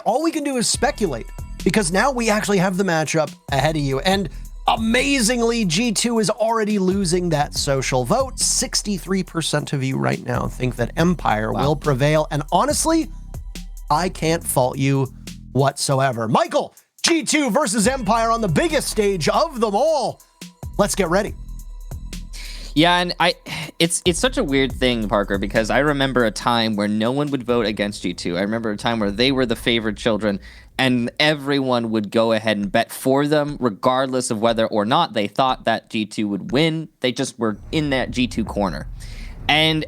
All we can do is speculate, because now we actually have the matchup ahead of you. And amazingly, G2 is already losing that social vote. 63% of you right now think that Empire will prevail. And honestly, I can't fault you whatsoever. Michael, G2 versus Empire on the biggest stage of them all. Let's get ready. Yeah, and it's such a weird thing, Parker, because I remember a time where no one would vote against G2. I remember a time where they were the favored children, and everyone would go ahead and bet for them, regardless of whether or not they thought that G2 would win. They just were in that G2 corner. And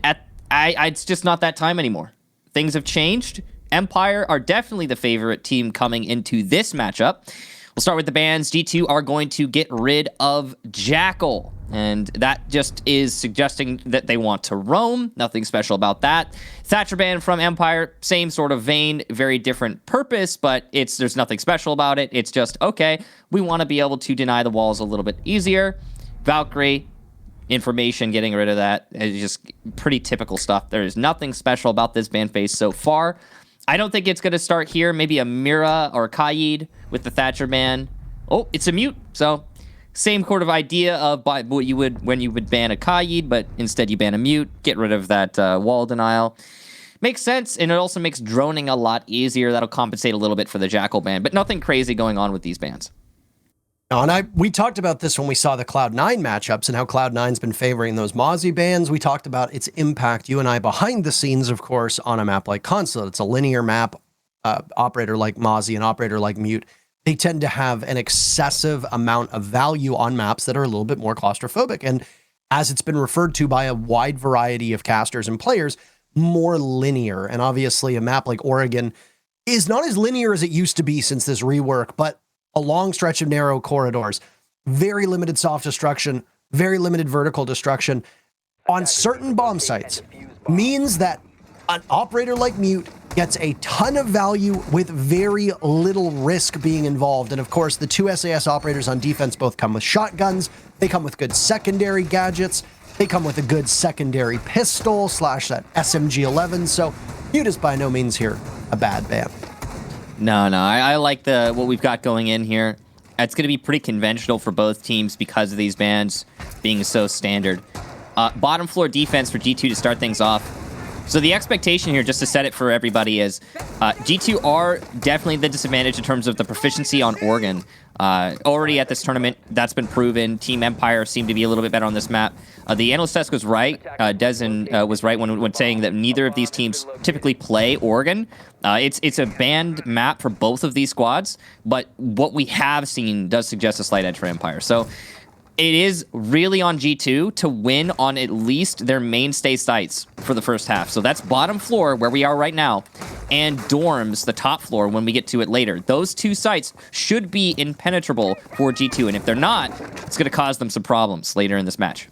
it's just not that time anymore. Things have changed. Empire are definitely the favorite team coming into this matchup. We'll start with the bans. G2 are going to get rid of Jackal, and that just is suggesting that they want to roam. Nothing special about that. Thatcher ban from Empire, same sort of vein, very different purpose, but there's nothing special about it. It's just, okay, we want to be able to deny the walls a little bit easier. Valkyrie, information, getting rid of that is just pretty typical stuff. There is nothing special about this ban phase so far. I don't think it's going to start here. Maybe a Mira or a Kaid with the Thatcher ban. Oh, it's a mute. So same sort of idea of what you would when you would ban a Kaid, but instead you ban a mute. Get rid of that wall denial. Makes sense, and it also makes droning a lot easier. That'll compensate a little bit for the Jackal ban, but nothing crazy going on with these bans. And we talked about this when we saw the Cloud9 matchups and how Cloud9's been favoring those Mozzie bans. We talked about its impact, you and I, behind the scenes, of course, on a map like Consulate. It's a linear map. Operator like Mozzie and operator like Mute, they tend to have an excessive amount of value on maps that are a little bit more claustrophobic. And as it's been referred to by a wide variety of casters and players, more linear. And obviously a map like Oregon is not as linear as it used to be since this rework, but a long stretch of narrow corridors, very limited soft destruction, very limited vertical destruction on certain bomb sites means that an operator like Mute gets a ton of value with very little risk being involved. And of course, the two SAS operators on defense both come with shotguns. They come with good secondary gadgets. They come with a good secondary pistol / that SMG-11. So Mute is by no means here a bad ban. No, I like what we've got going in here. It's going to be pretty conventional for both teams because of these bans being so standard. Bottom floor defense for G2 to start things off. So the expectation here, just to set it for everybody, is G2 are definitely the disadvantage in terms of the proficiency on Oregon. Already at this tournament, that's been proven. Team Empire seemed to be a little bit better on this map. The analyst desk was right. Dezen was right when saying that neither of these teams typically play Oregon. It's a banned map for both of these squads, but what we have seen does suggest a slight edge for Empire. So it is really on G2 to win on at least their mainstay sites for the first half. So that's bottom floor, where we are right now, and dorms, the top floor, when we get to it later. Those two sites should be impenetrable for G2, and if they're not, it's going to cause them some problems later in this match.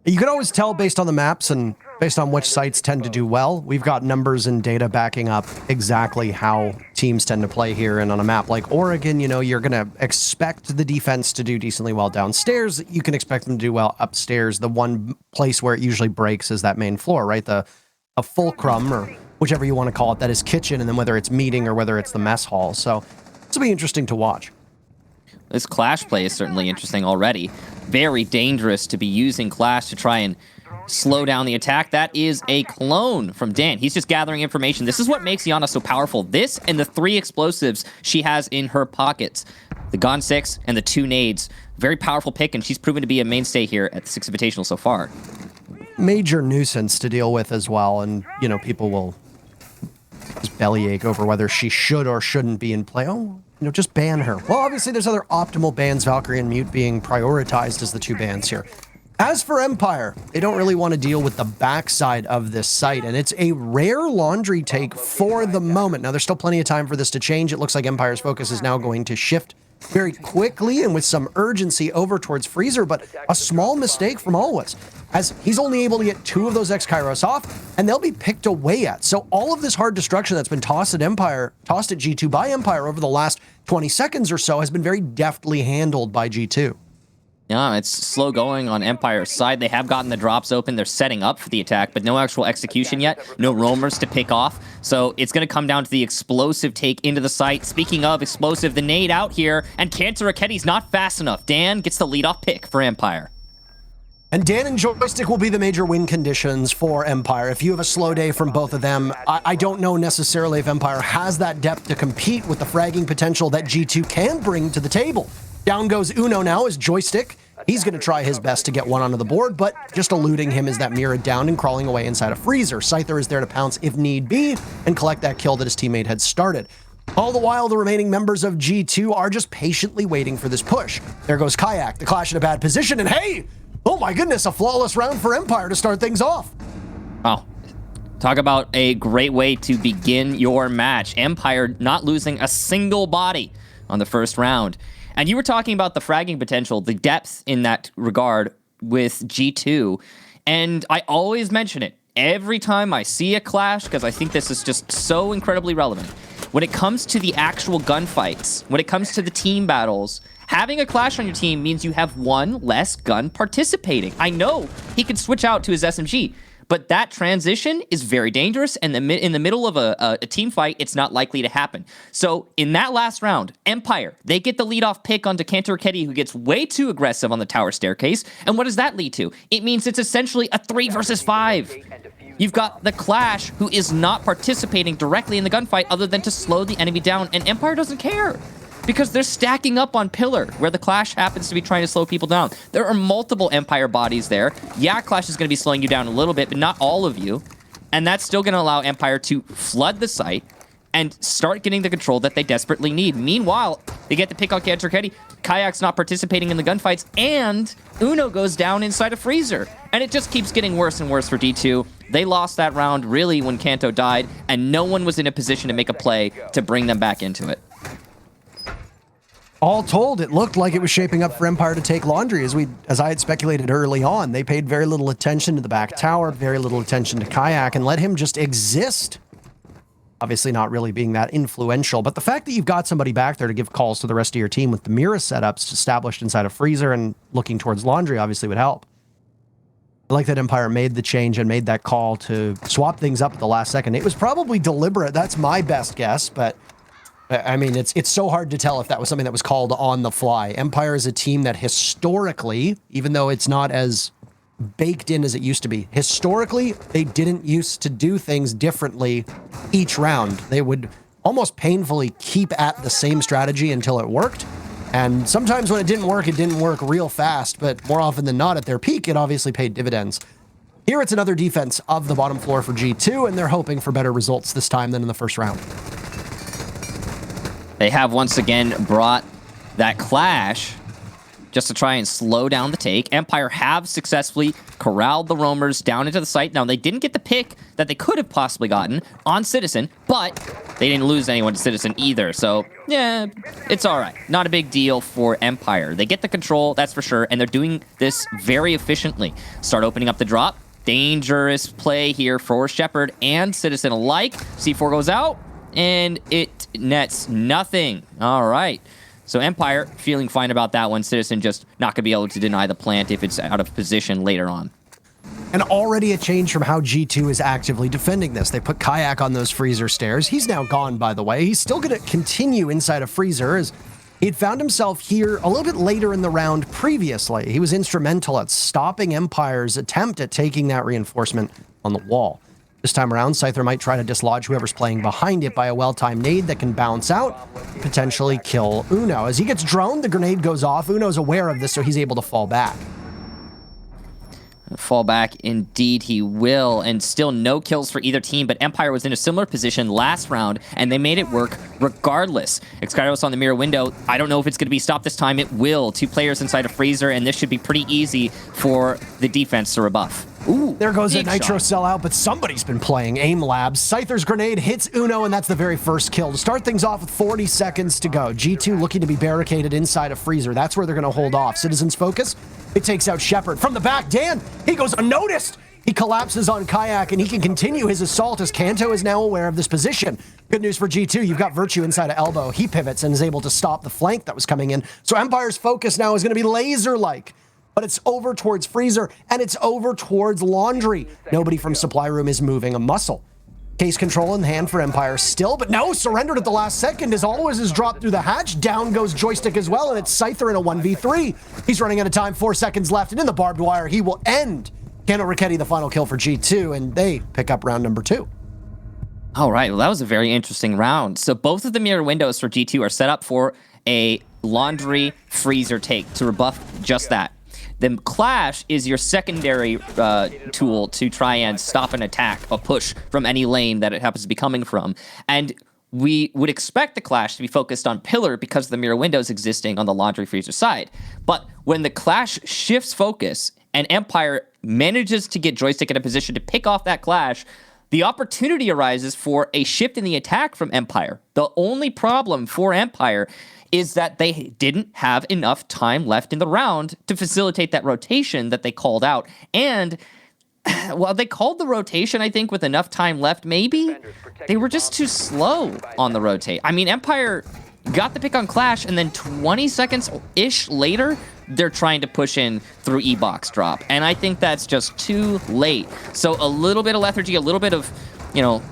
You can always tell based on the maps and based on which sites tend to do well. We've got numbers and data backing up exactly how teams tend to play here. And on a map like Oregon, you know, you're going to expect the defense to do decently well downstairs. You can expect them to do well upstairs. The one place where it usually breaks is that main floor, right? A fulcrum, or whichever you want to call it, that is kitchen, and then whether it's meeting or whether it's the mess hall. So this will be interesting to watch. This Clash play is certainly interesting already. Very dangerous to be using Clash to try and slow down the attack. That is a clone from Dan. He's just gathering information. This is what makes Iana so powerful. This and the 3 explosives she has in her pockets. The Gon 6 and the 2 nades. Very powerful pick, and she's proven to be a mainstay here at the 6 Invitational so far. Major nuisance to deal with as well, and, you know, people will just bellyache over whether she should or shouldn't be in play. Oh, you know, just ban her. Well, obviously there's other optimal bans, Valkyrie and Mute being prioritized as the 2 bans here. As for Empire, they don't really want to deal with the backside of this site, and it's a rare laundry take for the moment. Now, there's still plenty of time for this to change. It looks like Empire's focus is now going to shift very quickly and with some urgency over towards Freezer, but a small mistake from Always, as he's only able to get 2 of those X-Kairos off, and they'll be picked away at. So all of this hard destruction that's been tossed at G2 by Empire over the last 20 seconds or so has been very deftly handled by G2. Yeah, it's slow going on Empire's side. They have gotten the drops open. They're setting up for the attack, but no actual execution yet. No roamers to pick off. So it's going to come down to the explosive take into the site. Speaking of explosive, the nade out here, and Cantor Raketi's not fast enough. Dan gets the leadoff pick for Empire. And Dan and Joystick will be the major win conditions for Empire. If you have a slow day from both of them, I don't know necessarily if Empire has that depth to compete with the fragging potential that G2 can bring to the table. Down goes Uno now as Joystick. He's going to try his best to get one onto the board, but just eluding him is that mirrored down and crawling away inside a freezer. Scyther is there to pounce if need be and collect that kill that his teammate had started. All the while, the remaining members of G2 are just patiently waiting for this push. There goes Kayak, the Clash in a bad position, and hey! Oh my goodness, a flawless round for Empire to start things off. Oh, talk about a great way to begin your match. Empire not losing a single body on the first round. And you were talking about the fragging potential, the depth in that regard with G2. And I always mention it every time I see a clash because I think this is just so incredibly relevant. When it comes to the actual gunfights, when it comes to the team battles, having a clash on your team means you have one less gun participating. I know he can switch out to his SMG, but that transition is very dangerous, and in the middle of a team fight, it's not likely to happen. So in that last round, Empire, they get the leadoff pick onto Cantor Raketi, who gets way too aggressive on the tower staircase. And what does that lead to? It means it's essentially a 3 versus 5. You've got the Clash, who is not participating directly in the gunfight other than to slow the enemy down, and Empire doesn't care. Because they're stacking up on Pillar, where the Clash happens to be trying to slow people down. There are multiple Empire bodies there. Yeah, Clash is going to be slowing you down a little bit, but not all of you. And that's still going to allow Empire to flood the site and start getting the control that they desperately need. Meanwhile, they get the pick on Cantor Raketi. Kayak's not participating in the gunfights, and Uno goes down inside a freezer. And it just keeps getting worse and worse for D2. They lost that round, really, when Kanto died, and no one was in a position to make a play to bring them back into it. All told, it looked like it was shaping up for Empire to take Laundry, as I had speculated early on. They paid very little attention to the back tower, very little attention to Kayak, and let him just exist. Obviously not really being that influential, but the fact that you've got somebody back there to give calls to the rest of your team with the Mira setups established inside a freezer and looking towards Laundry obviously would help. I like that Empire made the change and made that call to swap things up at the last second. It was probably deliberate. That's my best guess, but I mean, it's so hard to tell if that was something that was called on the fly. Empire is a team that historically, even though it's not as baked in as it used to be, historically, they didn't used to do things differently each round. They would almost painfully keep at the same strategy until it worked. And sometimes when it didn't work real fast, but more often than not at their peak, it obviously paid dividends. Here it's another defense of the bottom floor for G2, and they're hoping for better results this time than in the first round. They have once again brought that Clash just to try and slow down the take. Empire have successfully corralled the roamers down into the site. Now, they didn't get the pick that they could have possibly gotten on Citizen, but they didn't lose anyone to Citizen either. So, yeah, it's all right. Not a big deal for Empire. They get the control, that's for sure, and they're doing this very efficiently. Start opening up the drop. Dangerous play here for Shepard and Citizen alike. C4 goes out, and it nets nothing. All right. So Empire feeling fine about that one. Citizen just not going to be able to deny the plant if it's out of position later on. And already a change from how G2 is actively defending this. They put Kayak on those freezer stairs. He's now gone, by the way. He's still going to continue inside a freezer as he'd found himself here a little bit later in the round previously. He was instrumental at stopping Empire's attempt at taking that reinforcement on the wall. This time around, Scyther might try to dislodge whoever's playing behind it by a well-timed nade that can bounce out, potentially kill Uno. As he gets droned, the grenade goes off. Uno's aware of this, so he's able to fall back. Fall back, indeed he will, and still no kills for either team, but Empire was in a similar position last round, and they made it work regardless. Exkyros on the mirror window. I don't know if it's going to be stopped this time. It will. 2 players inside a freezer, and this should be pretty easy for the defense to rebuff. Ooh, there goes a Nitro sellout, but somebody's been playing Aim Labs. Scyther's grenade hits Uno, and that's the very first kill. To start things off with 40 seconds to go. G2 looking to be barricaded inside a freezer. That's where they're going to hold off. Citizen's focus, it takes out Shepard. From the back, Dan, he goes unnoticed. He collapses on Kayak, and he can continue his assault as Kanto is now aware of this position. Good news for G2. You've got Virtue inside of elbow. He pivots and is able to stop the flank that was coming in. So Empire's focus now is going to be laser-like. But it's over towards Freezer, and it's over towards Laundry. Nobody from Supply Room is moving a muscle. Case control in hand for Empire still, but no, surrendered at the last second as always is dropped through the hatch. Down goes Joystick as well, and it's Scyther in a 1v3. He's running out of time, 4 seconds left, and in the barbed wire, he will end. Kano Raketti the final kill for G2, and they pick up round number 2. All right, well, that was a very interesting round. So both of the mirror windows for G2 are set up for a Laundry Freezer take to rebuff just that. The Clash is your secondary tool to try and stop an attack, a push from any lane that it happens to be coming from. And we would expect the Clash to be focused on Pillar because of the mirror windows existing on the Laundry Freezer side. But when the Clash shifts focus and Empire manages to get Joystick in a position to pick off that Clash, the opportunity arises for a shift in the attack from Empire. The only problem for Empire is that they didn't have enough time left in the round to facilitate that rotation that they called out. And, well, they called the rotation, I think, with enough time left, maybe? They were just too slow on the rotate. I mean, Empire got the pick on Clash, and then 20 seconds-ish later, they're trying to push in through E-Box drop. And I think that's just too late. So a little bit of lethargy, a little bit of, you know,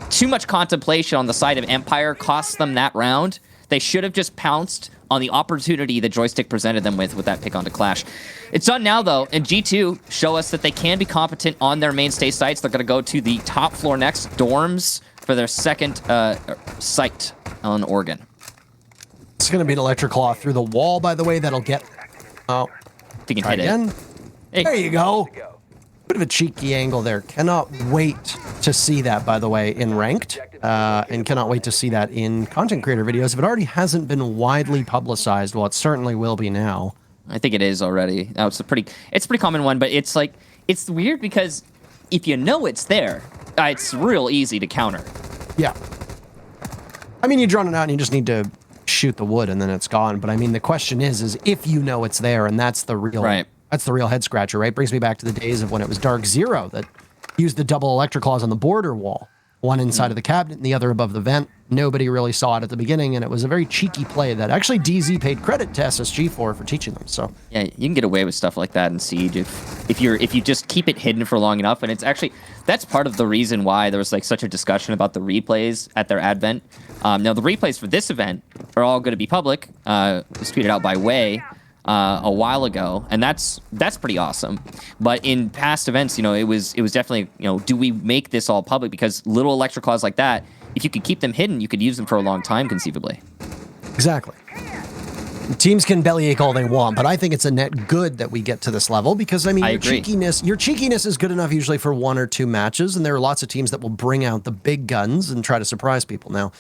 too much contemplation on the side of Empire costs them that round. They should have just pounced on the opportunity that Joystick presented them with that pick onto Clash. It's done now, though, and G2 show us that they can be competent on their mainstay sites. They're going to go to the top floor next, Dorms, for their second site on Oregon. It's going to be an Electric Claw through the wall, by the way. That'll get... Oh, if you can hit again. Hey. There you go. Bit of a cheeky angle there. Cannot wait to see that, by the way, in ranked, and cannot wait to see that in content creator videos. If it already hasn't been widely publicized, well, it certainly will be now. I think it is already. It's a pretty common one, but it's like, it's weird because if you know it's there, it's real easy to counter. Yeah. I mean, you drawn it out and you just need to shoot the wood and then it's gone. But I mean, the question is if you know it's there, and that's the real... Right. That's the real head scratcher, right? Brings me back to the days of when it was Dark Zero that used the double Electric Claws on the border wall. One inside of the cabinet and the other above the vent. Nobody really saw it at the beginning, and it was a very cheeky play that actually DZ paid credit to SSG for teaching them. So yeah, you can get away with stuff like that in Siege if you just keep it hidden for long enough. And it's actually, that's part of the reason why there was like such a discussion about the replays at their advent. Now the replays for this event are all going to be public. It was tweeted out by Way a while ago, and that's pretty awesome. But in past events, you know, it was definitely, you know, do we make this all public? Because little Electric Claws like that, if you could keep them hidden, you could use them for a long time, conceivably. Exactly. Teams can bellyache all they want, but I think it's a net good that we get to this level because, I mean, your cheekiness is good enough usually for 1 or 2 matches, and there are lots of teams that will bring out the big guns and try to surprise people. Now,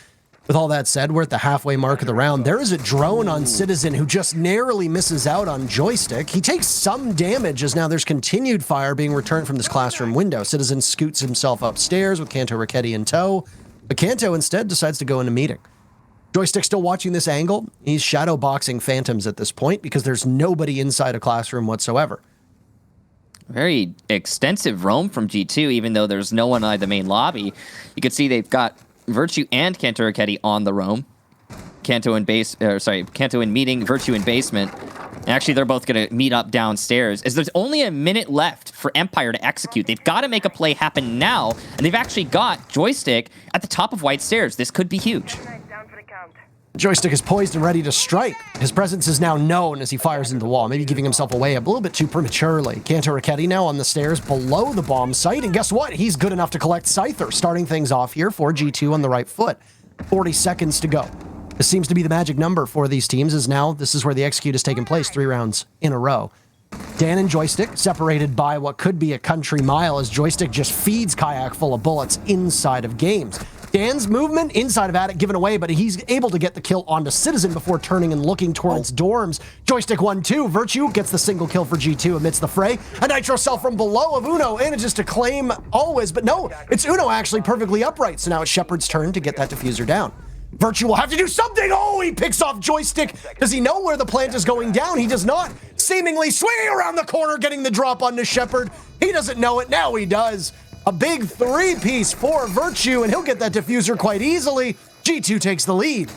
with all that said, we're at the halfway mark of the round. There is a drone on Citizen who just narrowly misses out on Joystick. He takes some damage as now there's continued fire being returned from this classroom window. Citizen scoots himself upstairs with Kanto Raketti in tow, but Kanto instead decides to go in a meeting. Joystick still watching this angle. He's shadow boxing Phantoms at this point because there's nobody inside a classroom whatsoever. Very extensive roam from G2, even though there's no one in the main lobby. You can see they've got Virtue and Kanto Raketti on the roam. Kanto in meeting, Virtue in basement. And actually, they're both going to meet up downstairs. As there's only a minute left for Empire to execute. They've got to make a play happen now, and they've actually got Joystick at the top of White Stairs. This could be huge. Joystick is poised and ready to strike. His presence is now known as he fires into the wall, maybe giving himself away a little bit too prematurely. Kanto Raketti now on the stairs below the bomb site, and guess what? He's good enough to collect Scyther, starting things off here for G2 on the right foot. 40 seconds to go. This seems to be the magic number for these teams, as now this is where the execute has taken place 3 rounds in a row. Dan and Joystick separated by what could be a country mile as Joystick just feeds Kayak full of bullets inside of games. Dan's movement inside of Attic given away, but he's able to get the kill onto Citizen before turning and looking towards Dorms. Joystick 1-2. Virtue gets the single kill for G2 amidst the fray. A Nitro cell from below of Uno manages to claim always, but no, it's Uno actually perfectly upright. So now it's Shepard's turn to get that diffuser down. Virtue will have to do something. Oh, he picks off Joystick. Does he know where the plant is going down? He does not. seemingly swinging around the corner, getting the drop onto Shepard. He doesn't know it. Now he does. A big three-piece for Virtue, and he'll get that diffuser quite easily. G2 takes the lead.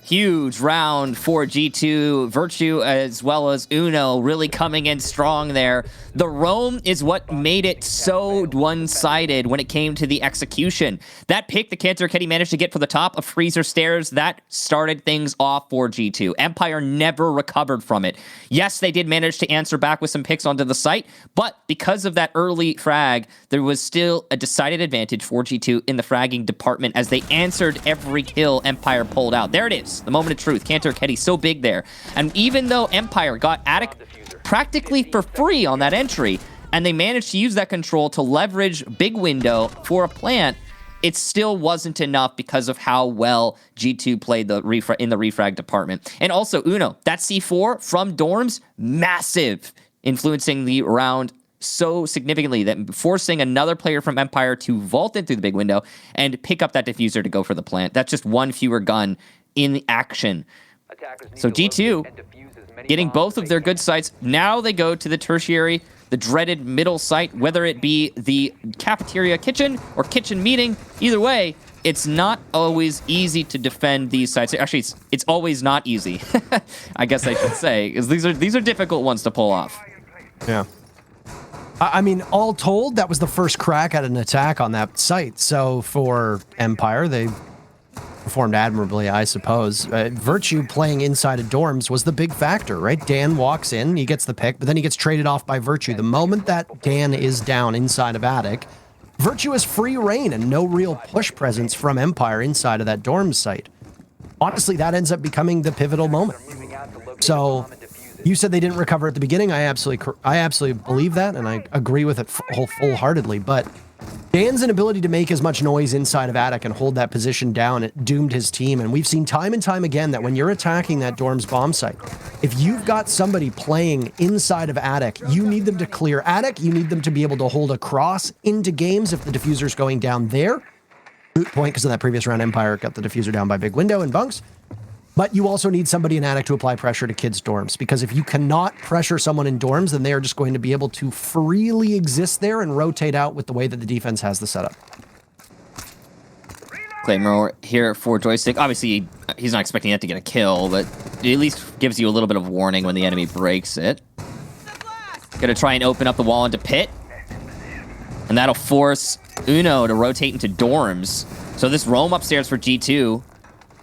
Huge round for G2. Virtue as well as Uno really coming in strong there. The roam is what made it so one-sided when it came to the execution. That pick the Cantor Kenny managed to get for the top of Freezer Stairs, that started things off for G2. Empire never recovered from it. Yes, they did manage to answer back with some picks onto the site, but because of that early frag, there was still a decided advantage for G2 in the fragging department as they answered every kill Empire pulled out. There it is. The moment of truth. Cantor Ketty so big there. And even though Empire got Attic practically for free on that entry, and they managed to use that control to leverage big window for a plant, it still wasn't enough because of how well G2 played in the refrag department. And also, Uno, that C4 from dorms, massive, influencing the round so significantly that forcing another player from Empire to vault in through the big window and pick up that diffuser to go for the plant. That's just one fewer gun in the action. So G2 getting both of their good sites. Now they go to the tertiary, the dreaded middle site, whether it be the cafeteria kitchen or kitchen meeting. Either way, it's not always easy to defend these sites. Actually, it's always not easy. I guess I should say, because these are difficult ones to pull off. Yeah. I mean, all told, that was the first crack at an attack on that site. So for Empire, they performed admirably, I suppose. Virtue playing inside of dorms was the big factor, right? Dan walks in, he gets the pick, but then he gets traded off by Virtue. The moment that Dan is down inside of Attic, Virtue has free reign and no real push presence from Empire inside of that dorm site. Honestly, that ends up becoming the pivotal moment. So you said they didn't recover at the beginning. I absolutely believe that, and I agree with it full-heartedly, but Dan's inability to make as much noise inside of Attic and hold that position down, it doomed his team. And we've seen time and time again that when you're attacking that dorm's bomb site, if you've got somebody playing inside of Attic, you need them to clear Attic. You need them to be able to hold across into games if the diffuser's going down there. Moot point, because in that previous round, Empire got the diffuser down by big window and bunks. But you also need somebody in Attic to apply pressure to kids' dorms, because if you cannot pressure someone in dorms, then they are just going to be able to freely exist there and rotate out with the way that the defense has the setup. Claymore here for Joystick. Obviously, he's not expecting that to get a kill, but it at least gives you a little bit of warning when the enemy breaks it. Gonna try and open up the wall into pit. And that'll force Uno to rotate into dorms. So this roam upstairs for G2,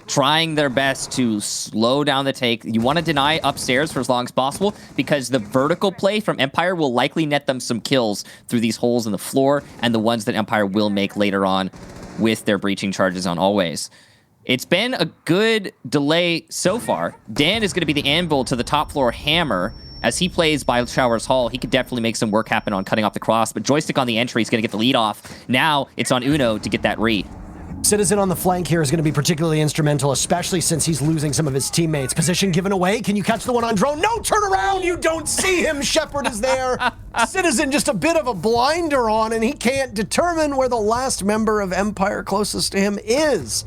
trying their best to slow down the take. You want to deny upstairs for as long as possible because the vertical play from Empire will likely net them some kills through these holes in the floor and the ones that Empire will make later on with their breaching charges on always. It's been a good delay so far. Dan is going to be the anvil to the top floor hammer. As he plays by Showers Hall, he could definitely make some work happen on cutting off the cross, but Joystick on the entry is going to get the lead off. Now it's on Uno to get that re. Citizen on the flank here is going to be particularly instrumental, especially since he's losing some of his teammates. Position given away. Can you catch the one on drone? No, turn around. You don't see him. Shepard is there. Citizen just a bit of a blinder on, and he can't determine where the last member of Empire closest to him is.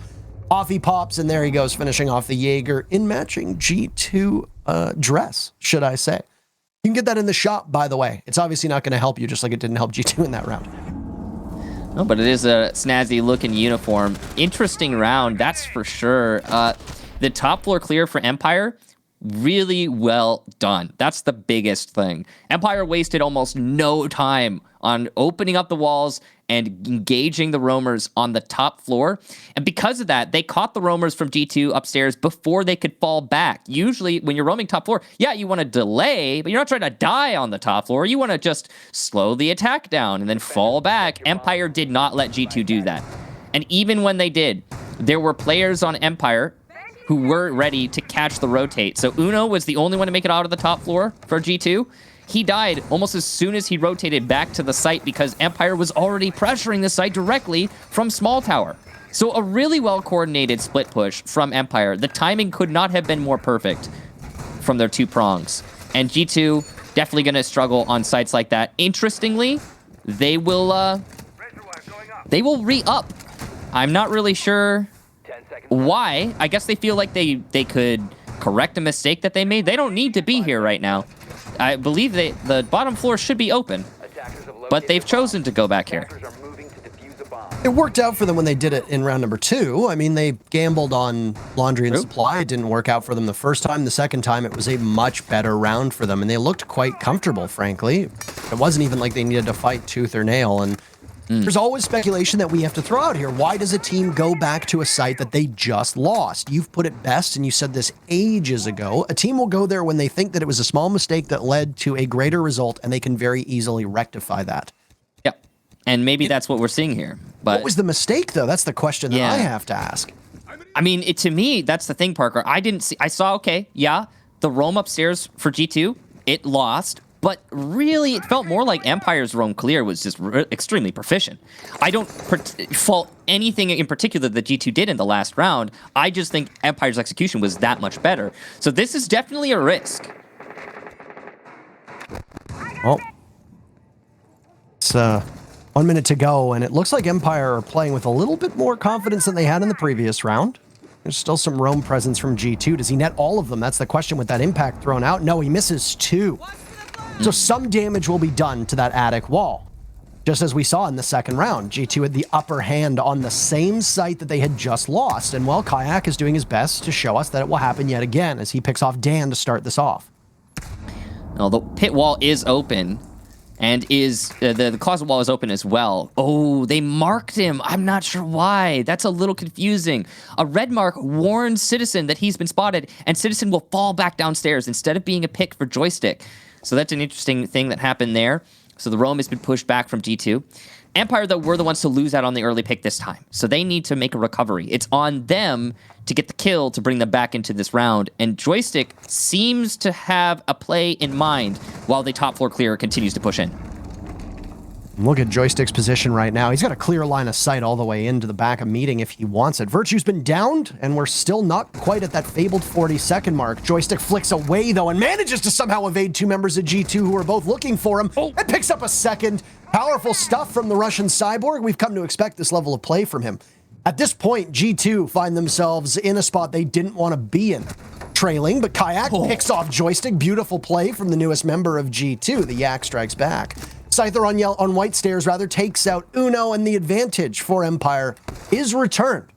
Off he pops, and there he goes, finishing off the Jaeger in matching G2 dress, should I say. You can get that in the shop, by the way. It's obviously not going to help you, just like it didn't help G2 in that round. No, but it is a snazzy looking uniform. Interesting round, that's for sure. The top floor clear for Empire, really well done. That's the biggest thing. Empire wasted almost no time on opening up the walls and engaging the roamers on the top floor. And because of that, they caught the roamers from G2 upstairs before they could fall back. Usually, when you're roaming top floor, yeah, you want to delay, but you're not trying to die on the top floor. You want to just slow the attack down and then fall back. Empire did not let G2 do that. And even when they did, there were players on Empire who were ready to catch the rotate. So Uno was the only one to make it out of the top floor for G2. He died almost as soon as he rotated back to the site because Empire was already pressuring the site directly from small tower. So a really well-coordinated split push from Empire. The timing could not have been more perfect from their two prongs. And G2 definitely going to struggle on sites like that. Interestingly, they will re-up. I'm not really sure why. I guess they feel like they could correct a mistake that they made. They don't need to be here right now. I believe the bottom floor should be open, but they've chosen to go back here. It worked out for them when they did it in round number 2. I mean, they gambled on laundry and supply. It didn't work out for them the first time. The second time, it was a much better round for them, and they looked quite comfortable, frankly. It wasn't even like they needed to fight tooth or nail, and there's always speculation that we have to throw out here. Why does a team go back to a site that they just lost? You've put it best, and you said this ages ago. A team will go there when they think that it was a small mistake that led to a greater result, and they can very easily rectify that. Yep. And maybe that's what we're seeing here. But what was the mistake, though? That's the question that I have to ask. I mean, to me, that's the thing, Parker. I saw, okay, yeah, the roam upstairs for G2, it lost. But really, it felt more like Empire's roam clear was just extremely proficient. I don't fault anything in particular that G2 did in the last round. I just think Empire's execution was that much better. So this is definitely a risk. Well, it's 1 minute to go, and it looks like Empire are playing with a little bit more confidence than they had in the previous round. There's still some roam presence from G2. Does he net all of them? That's the question with that impact thrown out. No, he misses 2. So some damage will be done to that attic wall. Just as we saw in the second round, G2 had the upper hand on the same site that they had just lost. And well, Kayak is doing his best to show us that it will happen yet again as he picks off Dan to start this off. Now, the pit wall is open, and the closet wall is open as well. Oh, they marked him. I'm not sure why. That's a little confusing. A red mark warns Citizen that he's been spotted, and Citizen will fall back downstairs instead of being a pick for Joystick. So that's an interesting thing that happened there. So the roam has been pushed back from G2. Empire, though, were the ones to lose out on the early pick this time. So they need to make a recovery. It's on them to get the kill to bring them back into this round. And Joystick seems to have a play in mind while the top floor clear continues to push in. Look at Joystick's position right now. He's got a clear line of sight all the way into the back of meeting if he wants it. Virtue's been downed, and we're still not quite at that fabled 40-second mark. Joystick flicks away, though, and manages to somehow evade 2 members of G2 who are both looking for him. And picks up a second. Powerful stuff from the Russian Cyborg. We've come to expect this level of play from him. At this point, G2 find themselves in a spot they didn't want to be in. Trailing, but Kayak picks off Joystick. Beautiful play from the newest member of G2. The Yak strikes back. Scyther on white stairs rather takes out Uno, and the advantage for Empire is returned,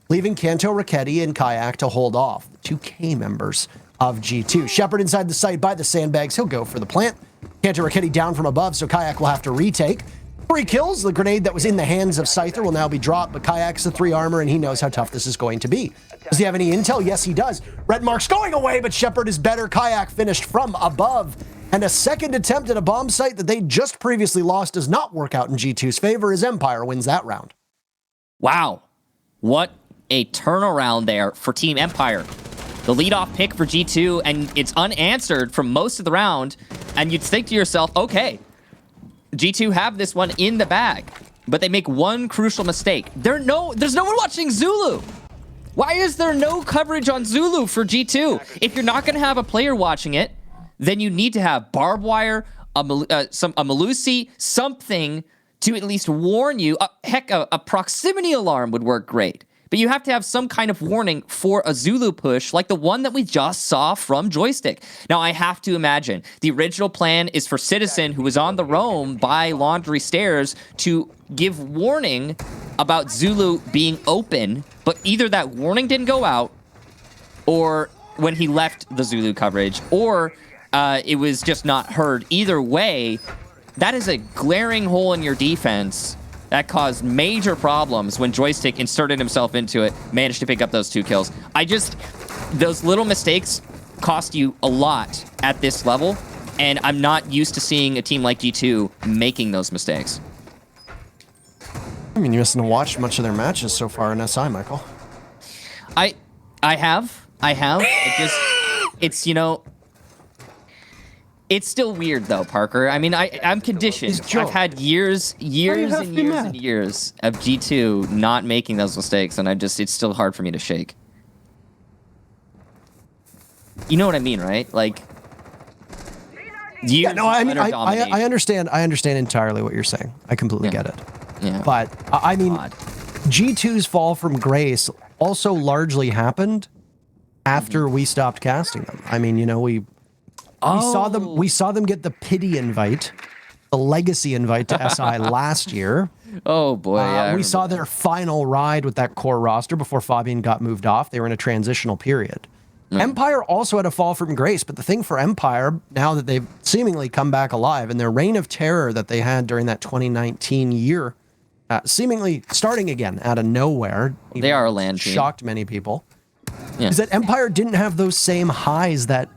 leaving Kanto, Raketti, and Kayak to hold off, the 2K members of G2. Shepard inside the site by the sandbags. He'll go for the plant. Kanto, Raketti down from above, so Kayak will have to retake. 3 kills. The grenade that was in the hands of Scyther will now be dropped, but Kayak's the 3 armor, and he knows how tough this is going to be. Does he have any intel? Yes, he does. Red mark's going away, but Shepard is better. Kayak finished from above. And a second attempt at a bomb site that they just previously lost does not work out in G2's favor as Empire wins that round. Wow. What a turnaround there for Team Empire. The leadoff pick for G2, and it's unanswered for most of the round. And you'd think to yourself, okay, G2 have this one in the bag. But they make one crucial mistake. There's no one watching Zulu. Why is there no coverage on Zulu for G2? If you're not going to have a player watching it, then you need to have barbed wire, a Malusi, something to at least warn you. Heck, a proximity alarm would work great. But you have to have some kind of warning for a Zulu push like the one that we just saw from Joystick. Now, I have to imagine the original plan is for Citizen, who was on the roam by Laundry Stairs, to give warning about Zulu being open, but either that warning didn't go out, or when he left the Zulu coverage, or it was just not heard. Either way, that is a glaring hole in your defense that caused major problems when Joystick inserted himself into it, managed to pick up those 2 kills. Those little mistakes cost you a lot at this level, and I'm not used to seeing a team like G2 making those mistakes. I mean, you mustn't have watched much of their matches so far in SI, Michael. I have. It's, it's still weird, though, Parker. I mean, I'm conditioned. I've had years and years of G2 not making those mistakes, and it's still hard for me to shake. You know what I mean, right? Like, yeah, no, I mean, I understand entirely what you're saying. I completely get it. Yeah. But, I mean, G2's fall from grace also largely happened after we stopped casting them. I mean, we We saw them get the pity invite, the legacy invite to SI last year. Oh boy, yeah. We saw their final ride with that core roster before Fabian got moved off. They were in a transitional period. Empire also had a fall from grace, but the thing for Empire, now that they've seemingly come back alive, and their reign of terror that they had during that 2019 year, seemingly starting again out of nowhere. They are a land team. Shocked many people. Yeah. Is that Empire didn't have those same highs that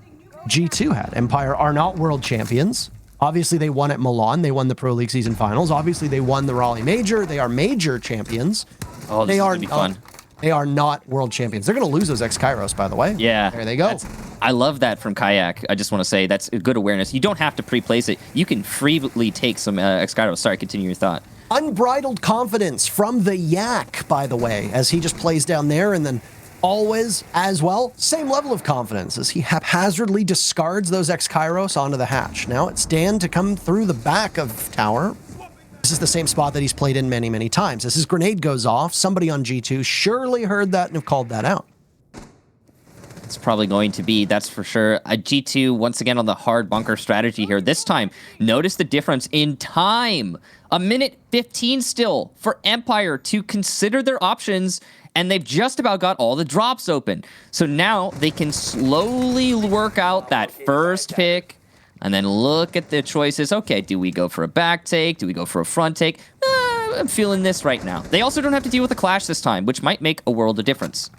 G2 had. Empire are not world champions. Obviously, they won at Milan. They won the Pro League season finals. Obviously, they won the Raleigh Major. They are major champions. Oh, this is going to be fun. They are not world champions. They're going to lose those ex-Kairos, by the way. Yeah. There they go. I love that from Kayak. I just want to say that's a good awareness. You don't have to pre-place it. You can freely take some ex-Kairos. Sorry, continue your thought. Unbridled confidence from the Yak, by the way, as he just plays down there, and then always, as well, same level of confidence as he haphazardly discards those ex-Kairos onto the hatch. Now it's Dan to come through the back of tower. This is the same spot that he's played in many, many times. As his grenade goes off, somebody on G2 surely heard that and have called that out. It's probably going to be, that's for sure. A G2, once again, on the hard bunker strategy here. This time, notice the difference in time. A minute 15 still for Empire to consider their options, and they've just about got all the drops open. So now they can slowly work out that first pick, and then look at the choices. Okay, do we go for a back take? Do we go for a front take? I'm feeling this right now. They also don't have to deal with a clash this time, which might make a world of difference.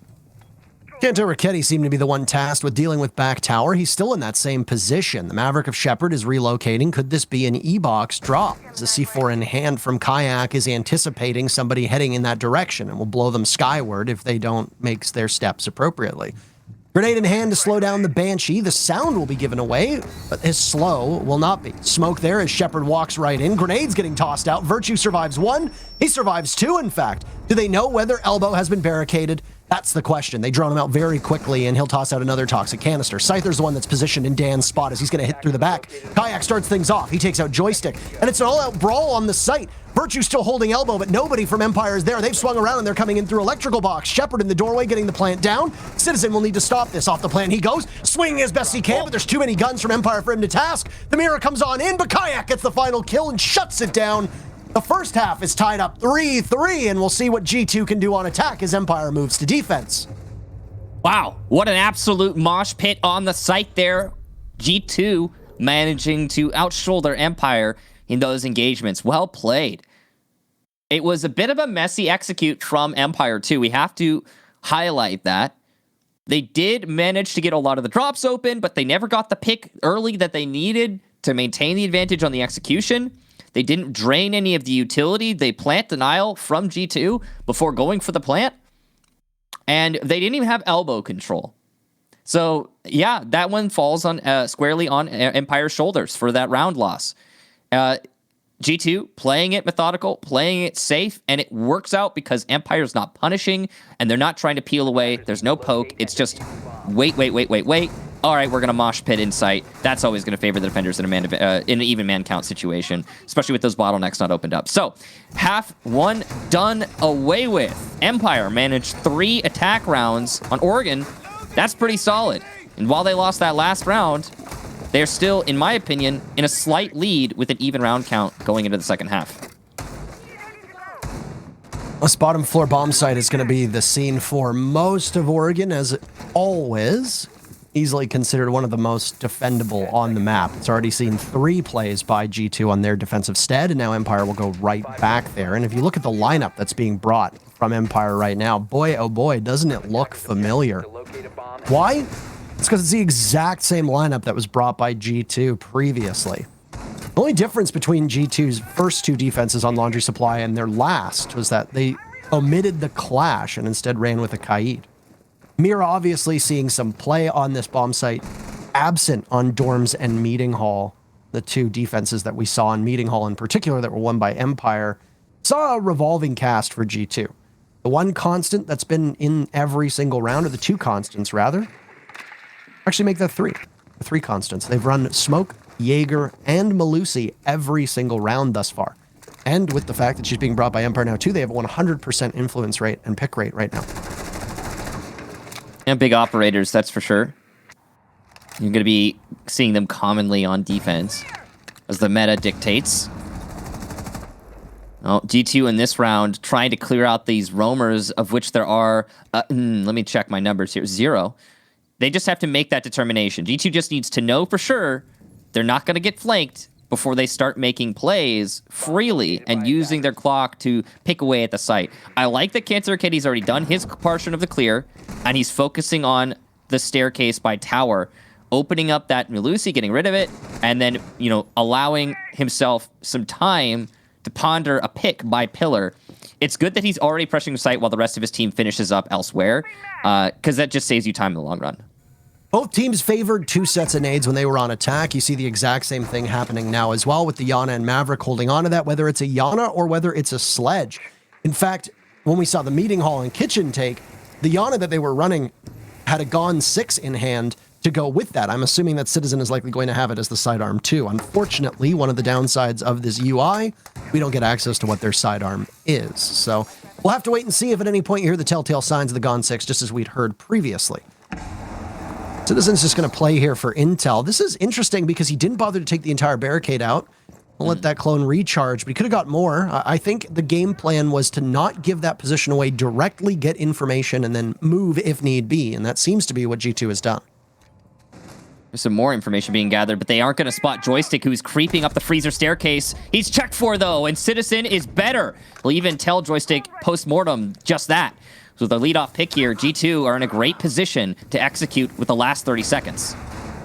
Kanto Raketti seemed to be the one tasked with dealing with back tower. He's still in that same position. The Maverick of Shepard is relocating. Could this be an E-box drop? The C4 in hand from Kayak is anticipating somebody heading in that direction and will blow them skyward if they don't make their steps appropriately. Grenade in hand to slow down the Banshee. The sound will be given away, but his slow will not be. Smoke there as Shepard walks right in. Grenade's getting tossed out. Virtue survives one. He survives two, in fact. Do they know whether Elbow has been barricaded? That's the question. They drone him out very quickly, and he'll toss out another toxic canister. Scyther's the one that's positioned in Dan's spot as he's going to hit through the back. Kayak starts things off. He takes out Joystick, and it's an all-out brawl on the site. Virtue still holding Elbow, but nobody from Empire is there. They've swung around, and they're coming in through electrical box. Shepard in the doorway getting the plant down. Citizen will need to stop this. Off the plant he goes, swinging as best he can, but there's too many guns from Empire for him to task. The mirror comes on in, but Kayak gets the final kill and shuts it down. The first half is tied up 3-3, and we'll see what G2 can do on attack as Empire moves to defense. Wow, what an absolute mosh pit on the site there. G2 managing to outshoulder Empire in those engagements. Well played. It was a bit of a messy execute from Empire too. We have to highlight that. They did manage to get a lot of the drops open, but they never got the pick early that they needed to maintain the advantage on the execution. They didn't drain any of the utility. They plant denial from G2 before going for the plant. And they didn't even have elbow control. So, yeah, that one falls on squarely on Empire's shoulders for that round loss. G2 playing it methodical, playing it safe, and it works out because Empire's not punishing, and they're not trying to peel away. There's no poke. It's just wait. All right, we're going to mosh pit in sight. That's always going to favor the defenders in an even man count situation, especially with those bottlenecks not opened up. So, half one done away with. Empire managed 3 attack rounds on Oregon. That's pretty solid. And while they lost that last round, they're still, in my opinion, in a slight lead with an even round count going into the second half. This bottom floor bomb site is going to be the scene for most of Oregon, as always. Easily considered one of the most defendable on the map. It's already seen 3 plays by G2 on their defensive stead, and now Empire will go right back there. And if you look at the lineup that's being brought from Empire right now, boy, oh boy, doesn't it look familiar. Why? It's because it's the exact same lineup that was brought by G2 previously. The only difference between G2's first 2 defenses on Laundry Supply and their last was that they omitted the Clash and instead ran with a Kaid. Mira obviously seeing some play on this bomb site, absent on Dorms and Meeting Hall, the 2 defenses that we saw in Meeting Hall in particular that were won by Empire. Saw a revolving cast for G2. The one constant that's been in every single round, or the 2 constants rather, actually make that 3. The 3 constants. They've run Smoke, Jaeger, and Malusi every single round thus far. And with the fact that she's being brought by Empire now too, they have a 100% influence rate and pick rate right now. And big operators, that's for sure. You're going to be seeing them commonly on defense as the meta dictates. Oh, G2 in this round trying to clear out these roamers, of which there are, let me check my numbers here, 0. They just have to make that determination. G2 just needs to know for sure they're not going to get flanked before they start making plays freely and using their clock to pick away at the site. I like that Cancer Kitty's already done his portion of the clear, and he's focusing on the staircase by tower, opening up that Melusi, getting rid of it, and then, you know, allowing himself some time to ponder a pick by pillar. It's good that he's already pressuring the site while the rest of his team finishes up elsewhere, because that just saves you time in the long run. Both teams favored 2 sets of nades when they were on attack. You see the exact same thing happening now as well with the Yana and Maverick holding on to that, whether it's a Yana or whether it's a Sledge. In fact, when we saw the meeting hall and kitchen take, the Yana that they were running had a Gone 6 in hand to go with that. I'm assuming that Citizen is likely going to have it as the sidearm too. Unfortunately, one of the downsides of this UI, we don't get access to what their sidearm is. So we'll have to wait and see if at any point you hear the telltale signs of the Gone 6, just as we'd heard previously. Citizen's just going to play here for intel. This is interesting because he didn't bother to take the entire barricade out. We'll let that clone recharge, but he could have got more. I think the game plan was to not give that position away, directly get information, and then move if need be, and that seems to be what G2 has done. There's some more information being gathered, but they aren't going to spot Joystick, who's creeping up the freezer staircase. He's checked for, though, and Citizen is better. We'll even tell Joystick post-mortem just that. So with the leadoff pick here, G2 are in a great position to execute with the last 30 seconds.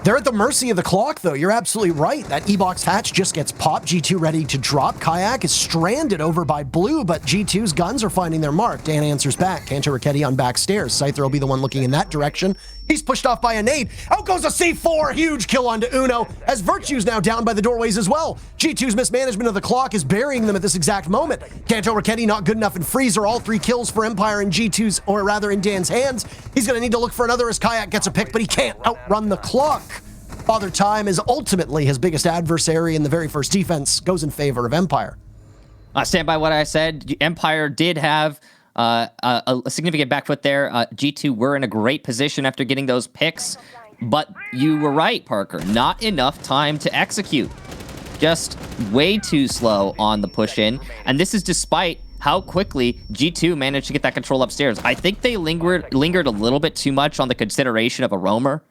They're at the mercy of the clock, though. You're absolutely right. That E-Box hatch just gets popped. G2 ready to drop. Kayak is stranded over by Blue, but G2's guns are finding their mark. Dan answers back. Cantor Raketti on back stairs. Scyther will be the one looking in that direction. He's pushed off by a nade. Out goes a C4. Huge kill onto Uno, as Virtue's now down by the doorways as well. G2's mismanagement of the clock is burying them at this exact moment. Cantor Raketti not good enough in freezer. All 3 kills for Empire in G2's, or rather in Dan's hands. He's going to need to look for another as Kayak gets a pick, but he can't outrun the clock. Father Time is ultimately his biggest adversary, and the very first defense goes in favor of Empire. I stand by what I said. Empire did have a significant back foot there. G2 were in a great position after getting those picks, but you were right, Parker. Not enough time to execute. Just way too slow on the push-in, and this is despite how quickly G2 managed to get that control upstairs. I think they lingered a little bit too much on the consideration of a roamer.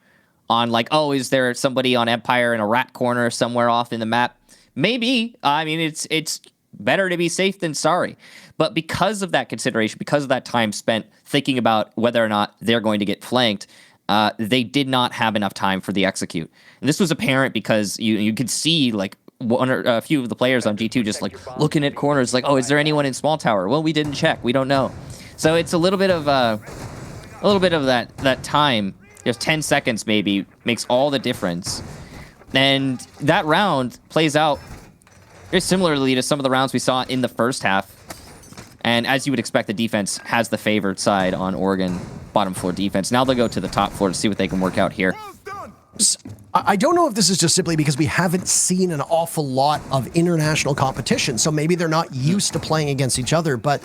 On like, oh, is there somebody on Empire in a rat corner somewhere off in the map? Maybe. I mean, it's better to be safe than sorry. But because of that consideration, because of that time spent thinking about whether or not they're going to get flanked, they did not have enough time for the execute. And this was apparent because you could see like one or a few of the players on G2 just like looking at corners like, oh, is there anyone in small tower? Well, we didn't check. We don't know. So it's a little bit of that time. Just 10 seconds maybe makes all the difference. And that round plays out very similarly to some of the rounds we saw in the first half. And as you would expect, the defense has the favored side on Oregon bottom floor defense. Now they'll go to the top floor to see what they can work out here. I don't know if this is just simply because we haven't seen an awful lot of international competition, so maybe they're not used to playing against each other, but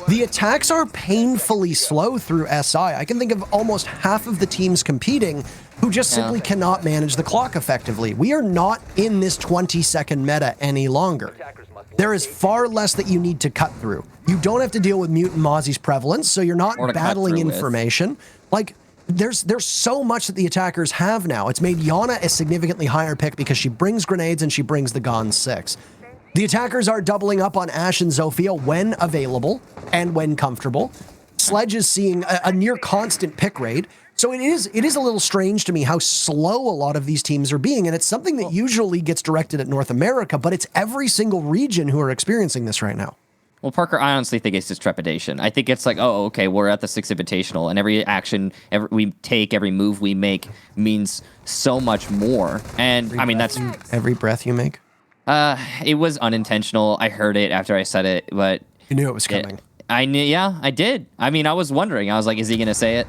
the attacks are painfully slow through SI. I can think of almost half of the teams competing who just simply cannot manage the clock effectively. We are not in this 20-second meta any longer. There is far less that you need to cut through. You don't have to deal with Mutant Mozzie's prevalence, so you're not battling information. Like, there's so much that the attackers have now. It's made Yana a significantly higher pick because she brings grenades and she brings the Gone 6. The attackers are doubling up on Ashe and Zofia when available and when comfortable. Sledge is seeing a near constant pick rate. So it is a little strange to me how slow a lot of these teams are being, and it's something that usually gets directed at North America, but it's every single region who are experiencing this right now. Well, Parker, I honestly think it's just trepidation. I think it's like, oh, okay, we're at the 6 Invitational, and every action we take, every move we make means so much more. And, I mean, that's... Every breath you make? It was unintentional. I heard it after I said it, but... You knew it was coming. I knew, yeah, I did. I mean, I was wondering. I was like, is he going to say it?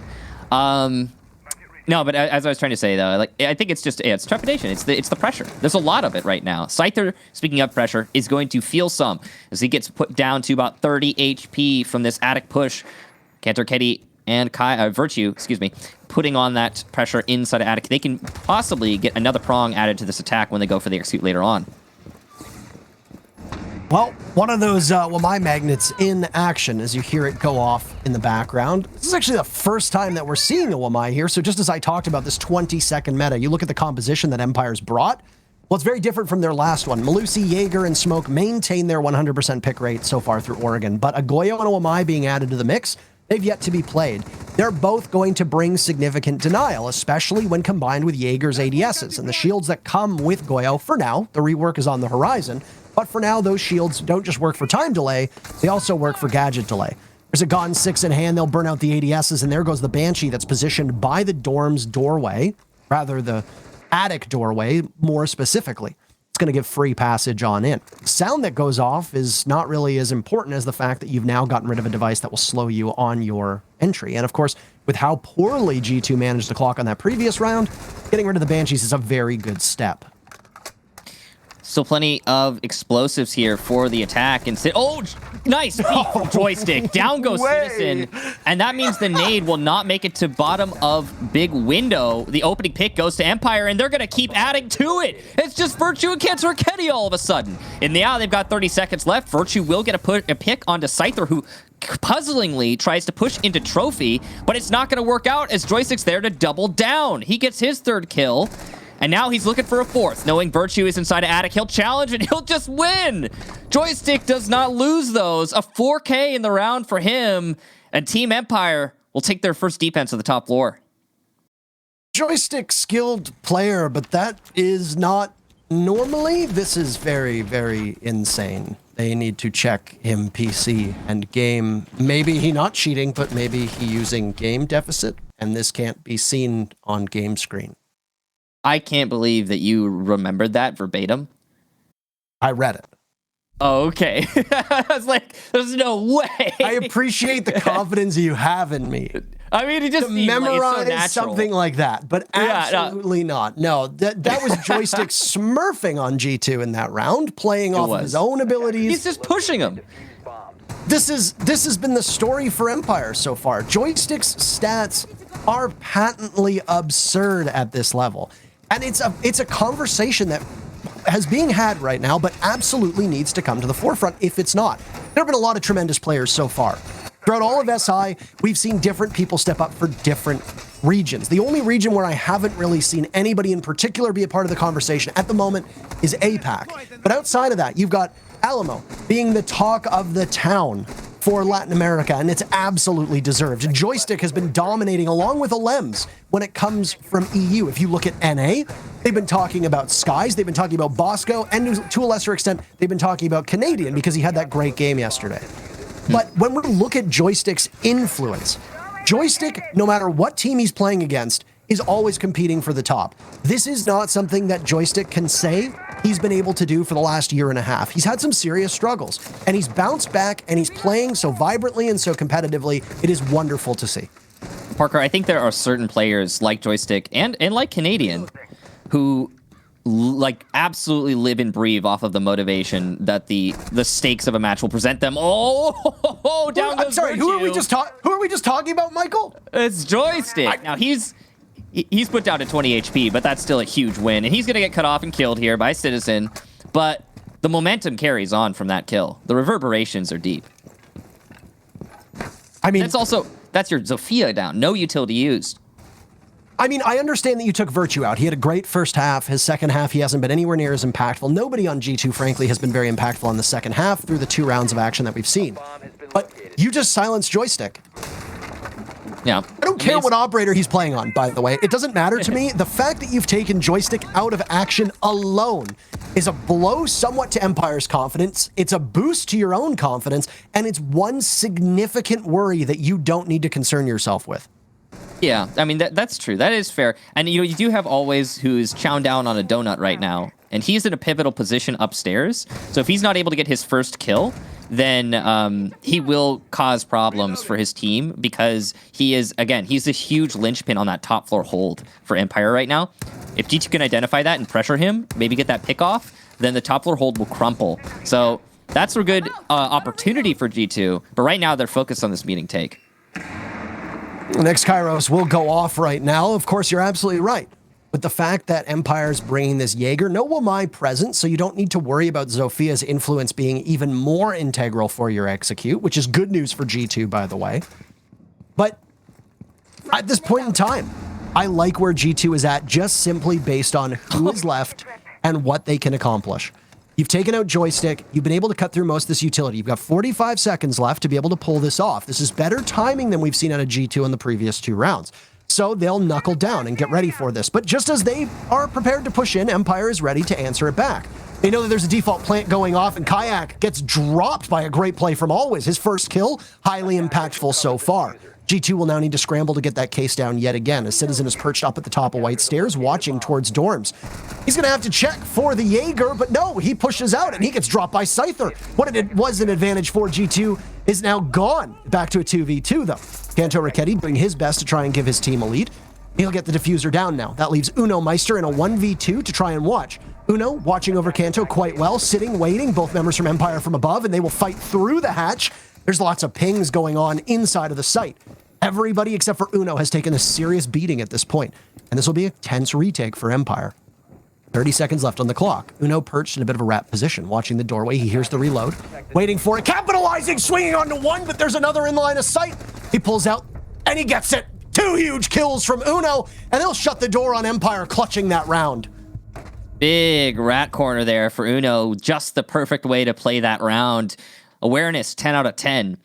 No, but as I was trying to say, though, like I think it's just it's trepidation. It's the pressure. There's a lot of it right now. Scyther, speaking of pressure, is going to feel some as he gets put down to about 30 HP from this attic push. Cantor Raketti and Virtue, excuse me, putting on that pressure inside of Attic. They can possibly get another prong added to this attack when they go for the execute later on. Well, one of those my magnets in action as you hear it go off in the background. This is actually the first time that we're seeing a Wamai here. So just as I talked about this 20-second meta, you look at the composition that Empire's brought. Well, it's very different from their last one. Malusi, Jaeger, and Smoke maintain their 100% pick rate so far through Oregon, but a Goyo and a Wamai being added to the mix, they've yet to be played. They're both going to bring significant denial, especially when combined with Jaeger's ADSs and the shields that come with Goyo. For now, the rework is on the horizon. But for now, those shields don't just work for time delay, they also work for gadget delay. There's a Gon 6 in hand, they'll burn out the ADSs, and there goes the Banshee that's positioned by the dorm's doorway, rather the attic doorway, more specifically. It's going to give free passage on in. Sound that goes off is not really as important as the fact that you've now gotten rid of a device that will slow you on your entry. And of course, with how poorly G2 managed the clock on that previous round, getting rid of the Banshees is a very good step. Still plenty of explosives here for the attack. And nice peek from Joystick. Down goes Citizen. And that means the nade will not make it to bottom of big window. The opening pick goes to Empire, and they're going to keep adding to it. It's just Virtue and Cancer Kenny all of a sudden. And now they've got 30 seconds left. Virtue will get a pick onto Scyther, who puzzlingly tries to push into Trophy, but it's not going to work out as Joystick's there to double down. He gets his third kill. And now he's looking for a fourth. Knowing Virtue is inside of Attic, he'll challenge and he'll just win. Joystick does not lose those. A 4K in the round for him. And Team Empire will take their first defense of the top floor. Joystick skilled player, but that is not normally. This is very, very insane. They need to check him PC and game. Maybe he not cheating, but maybe he using game deficit. And this can't be seen on game screen. I can't believe that you remembered that verbatim. I read it. Oh, okay. I was like, there's no way. I appreciate the confidence you have in me. I mean, it just to memorize like so something like that, but absolutely not. No, that was Joystick smurfing on G2 in that round, playing off of his own abilities. He's just pushing him. This has been the story for Empire so far. Joystick's stats are patently absurd at this level. And it's a conversation that has being had right now, but absolutely needs to come to the forefront if it's not. There have been a lot of tremendous players so far. Throughout all of SI, we've seen different people step up for different regions. The only region where I haven't really seen anybody in particular be a part of the conversation at the moment is APAC. But outside of that, you've got Alamo being the talk of the town for Latin America, and it's absolutely deserved. Joystick has been dominating along with Alems when it comes from EU. If you look at NA, they've been talking about Skies, they've been talking about Bosco, and to a lesser extent, they've been talking about Canadian because he had that great game yesterday. But when we look at Joystick's influence, Joystick, no matter what team he's playing against, is always competing for the top. This is not something that Joystick can say he's been able to do for the last year and a half. He's had some serious struggles, and he's bounced back, and he's playing so vibrantly and so competitively. It is wonderful to see. Parker, I think there are certain players like Joystick and like Canadian who like absolutely live and breathe off of the motivation that the stakes of a match will present them. Oh, down goes I'm sorry, Virtue. who are we just talking about, Michael? It's Joystick. Now he's put down to 20 HP, but that's still a huge win. And he's going to get cut off and killed here by Citizen. But the momentum carries on from that kill. The reverberations are deep. I mean, that's your Zofia down. No utility used. I mean, I understand that you took Virtue out. He had a great first half. His second half, he hasn't been anywhere near as impactful. Nobody on G2, frankly, has been very impactful on the second half through the 2 rounds of action that we've seen. But you just silenced Joystick. Yeah. I don't care what operator he's playing on, by the way. It doesn't matter to me. The fact that you've taken Joystick out of action alone is a blow somewhat to Empire's confidence. It's a boost to your own confidence, and it's one significant worry that you don't need to concern yourself with. Yeah, I mean, that's true. That is fair. And, you do have Always, who's chowing down on a donut right now, and he's in a pivotal position upstairs. So if he's not able to get his first kill, then he will cause problems for his team because he's a huge linchpin on that top floor hold for Empire right now. If G2 can identify that and pressure him, maybe get that pick off, then the top floor hold will crumple. So that's a good opportunity for G2, but right now they're focused on this meeting take. The next Kairos will go off right now. Of course, you're absolutely right. With the fact that Empire's bringing this Jaeger, no Wamai present, so you don't need to worry about Zophia's influence being even more integral for your execute, which is good news for G2, by the way. But at this point in time, I like where G2 is at just simply based on who is left and what they can accomplish. You've taken out Joystick. You've been able to cut through most of this utility. You've got 45 seconds left to be able to pull this off. This is better timing than we've seen out of G2 in the previous 2 rounds. So they'll knuckle down and get ready for this. But just as they are prepared to push in, Empire is ready to answer it back. They know that there's a default plant going off, and Kayak gets dropped by a great play from Always. His first kill, highly impactful so far. G2 will now need to scramble to get that case down yet again, as Citizen is perched up at the top of White Stairs, watching towards dorms. He's going to have to check for the Jaeger, but no, he pushes out and he gets dropped by Scyther. What it was an advantage for G2 is now gone. Back to a 2v2, though. Kanto Raketti doing his best to try and give his team a lead. He'll get the diffuser down now. That leaves Uno Meister in a 1v2 to try and watch. Uno watching over Kanto quite well, sitting, waiting, both members from Empire from above, and they will fight through the hatch. There's lots of pings going on inside of the site. Everybody except for Uno has taken a serious beating at this point, and this will be a tense retake for Empire. 30 seconds left on the clock. Uno perched in a bit of a wrap position, watching the doorway. He hears the reload, waiting for it, capitalizing, swinging onto one, but there's another in line of sight. He pulls out, and he gets it. 2 huge kills from Uno, and they'll shut the door on Empire, clutching that round. Big rat corner there for Uno. Just the perfect way to play that round. Awareness, 10 out of 10.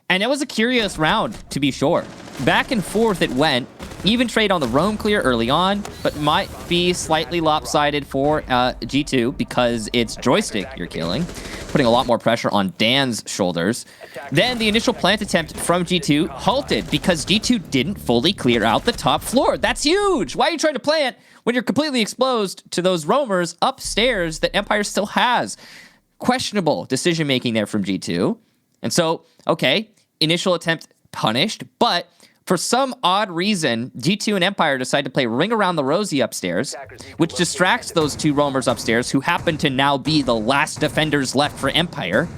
And it was a curious round, to be sure. Back and forth it went. Even trade on the roam clear early on, but might be slightly lopsided for G2 because it's Joystick you're killing, putting a lot more pressure on Dan's shoulders. Then the initial plant attempt from G2 halted because G2 didn't fully clear out the top floor. That's huge! Why are you trying to plant when you're completely exposed to those roamers upstairs that Empire still has? Questionable decision-making there from G2. And so, okay, initial attempt punished, but for some odd reason, G2 and Empire decide to play Ring Around the Rosie upstairs, which distracts those 2 roamers upstairs who happen to now be the last defenders left for Empire.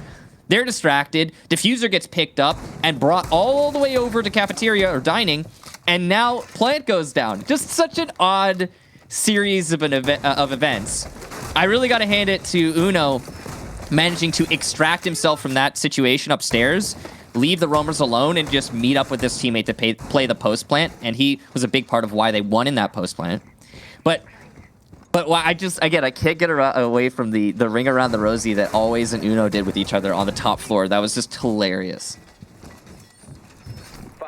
They're distracted, Diffuser gets picked up and brought all the way over to cafeteria or dining, and now plant goes down. Just such an odd series of events. I really got to hand it to Uno managing to extract himself from that situation upstairs, leave the roamers alone, and just meet up with his teammate to play the post plant. And he was a big part of why they won in that post plant. But I can't get away from the Ring Around the Rosie that Always and Uno did with each other on the top floor. That was just hilarious.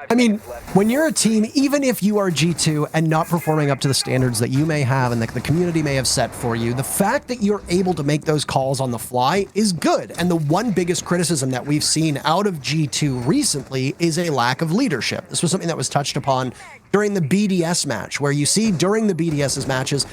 I mean, when you're a team, even if you are G2 and not performing up to the standards that you may have and that the community may have set for you, the fact that you're able to make those calls on the fly is good. And the one biggest criticism that we've seen out of G2 recently is a lack of leadership. This was something that was touched upon during the BDS match, where you see during the BDS's matches,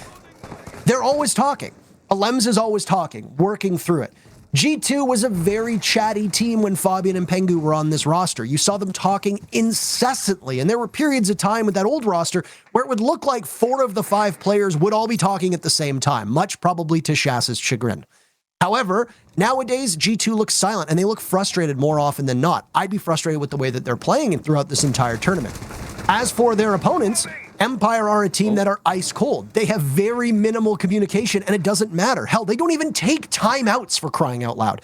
they're always talking. Alems is always talking, working through it. G2 was a very chatty team when Fabian and Pengu were on this roster. You saw them talking incessantly, and there were periods of time with that old roster where it would look like 4 of the 5 players would all be talking at the same time, much probably to Shas's chagrin. However, nowadays, G2 looks silent, and they look frustrated more often than not. I'd be frustrated with the way that they're playing and throughout this entire tournament. As for their opponents, Empire are a team that are ice cold. They have very minimal communication, and it doesn't matter. Hell, they don't even take timeouts, for crying out loud.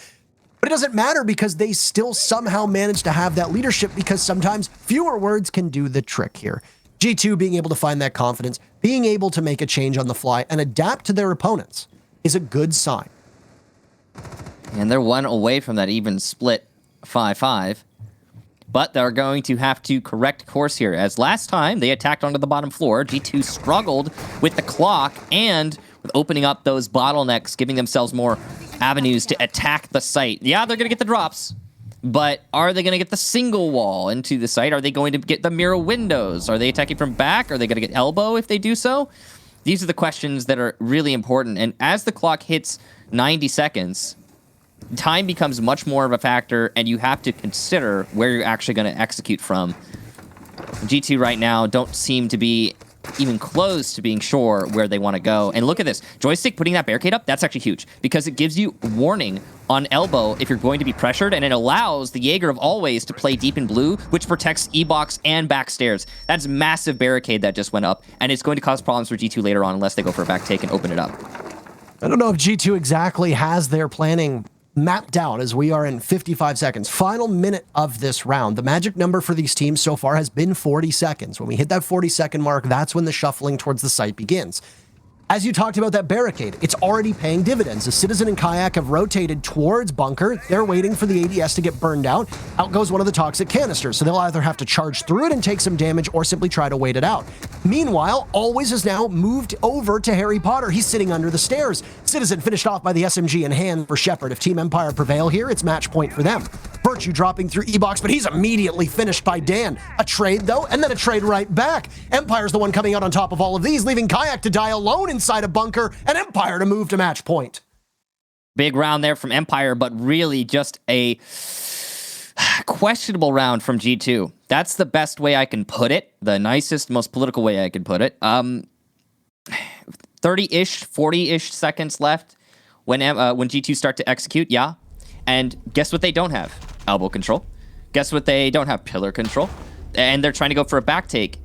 But it doesn't matter because they still somehow manage to have that leadership, because sometimes fewer words can do the trick here. G2 being able to find that confidence, being able to make a change on the fly and adapt to their opponents is a good sign. And they're 1 away from that even split 5-5. But they're going to have to correct course here, as last time they attacked onto the bottom floor. G2 struggled with the clock and with opening up those bottlenecks, giving themselves more avenues to attack the site. Yeah, they're going to get the drops, but are they going to get the single wall into the site? Are they going to get the mirror windows? Are they attacking from back? Are they going to get elbow if they do so? These are the questions that are really important. And as the clock hits 90 seconds, time becomes much more of a factor, and you have to consider where you're actually going to execute from. G2 right now don't seem to be even close to being sure where they want to go. And look at this. Joystick putting that barricade up, that's actually huge, because it gives you warning on elbow if you're going to be pressured, and it allows the Jaeger of Always to play deep in blue, which protects E-box and backstairs. That's massive barricade that just went up, and it's going to cause problems for G2 later on unless they go for a back take and open it up. I don't know if G2 exactly has their planning mapped out as we are in 55 seconds. Final minute of this round. The magic number for these teams so far has been 40 seconds. When we hit that 40-second mark, that's when the shuffling towards the site begins. As you talked about that barricade, it's already paying dividends. The Citizen and Kayak have rotated towards bunker. They're waiting for the ADS to get burned out. Out goes one of the toxic canisters, so they'll either have to charge through it and take some damage or simply try to wait it out. Meanwhile, Always has now moved over to Harry Potter. He's sitting under the stairs. Citizen finished off by the SMG in hand for Shepard. If Team Empire prevail here, it's match point for them. Virtue dropping through E-box, but he's immediately finished by Dan. A trade, though, and then a trade right back. Empire's the one coming out on top of all of these, leaving Kayak to die alone inside a bunker, and Empire to move to match point. Big round there from Empire, but really just a questionable round from G2. That's the best way I can put it. The nicest, most political way I can put it. 30-ish, 40-ish seconds left when G2 start to execute, yeah. And guess what they don't have? Elbow control. Guess what they don't have? Pillar control. And they're trying to go for a back take.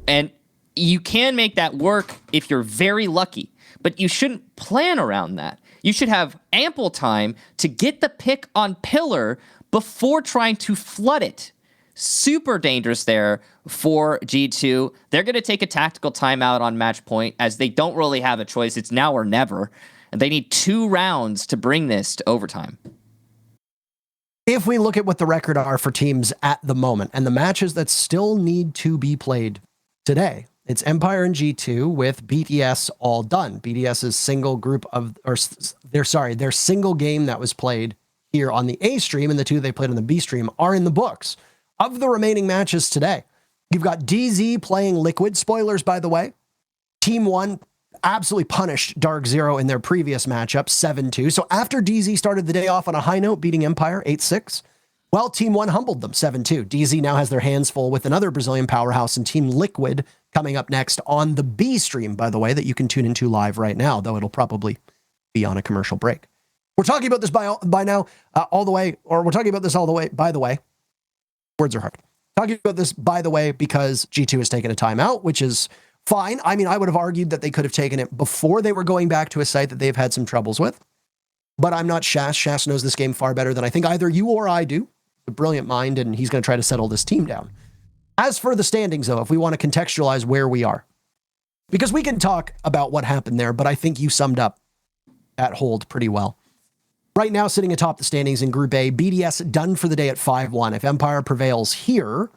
And you can make that work if you're very lucky, but you shouldn't plan around that. You should have ample time to get the pick on pillar before trying to flood it. Super dangerous there for G2. They're going to take a tactical timeout on match point as they don't really have a choice. It's now or never. And they need 2 rounds to bring this to overtime. If we look at what the record are for teams at the moment and the matches that still need to be played today, it's Empire and G2 with BDS all done. BDS's single group of, or their single game that was played here on the A stream and the 2 they played on the B stream are in the books. Of the remaining matches today, you've got DZ playing Liquid. Spoilers, by the way. Team 1 absolutely punished Dark Zero in their previous matchup, 7-2. So after DZ started the day off on a high note, beating Empire 8-6, well, Team 1 humbled them 7-2. DZ now has their hands full with another Brazilian powerhouse and Team Liquid coming up next on the B stream, by the way, that you can tune into live right now, though it'll probably be on a commercial break. We're talking about this by now, all the way, or we're talking about this all the way, by the way. Words are hard. Talking about this, by the way, because G2 has taken a timeout, which is fine. I mean, I would have argued that they could have taken it before they were going back to a site that they've had some troubles with. But I'm not Shas. Shas knows this game far better than I think either you or I do. A brilliant mind, and he's going to try to settle this team down. As for the standings, though, if we want to contextualize where we are, because we can talk about what happened there, but I think you summed up that hold pretty well. Right now, sitting atop the standings in Group A, BDS done for the day at 5-1. If Empire prevails here,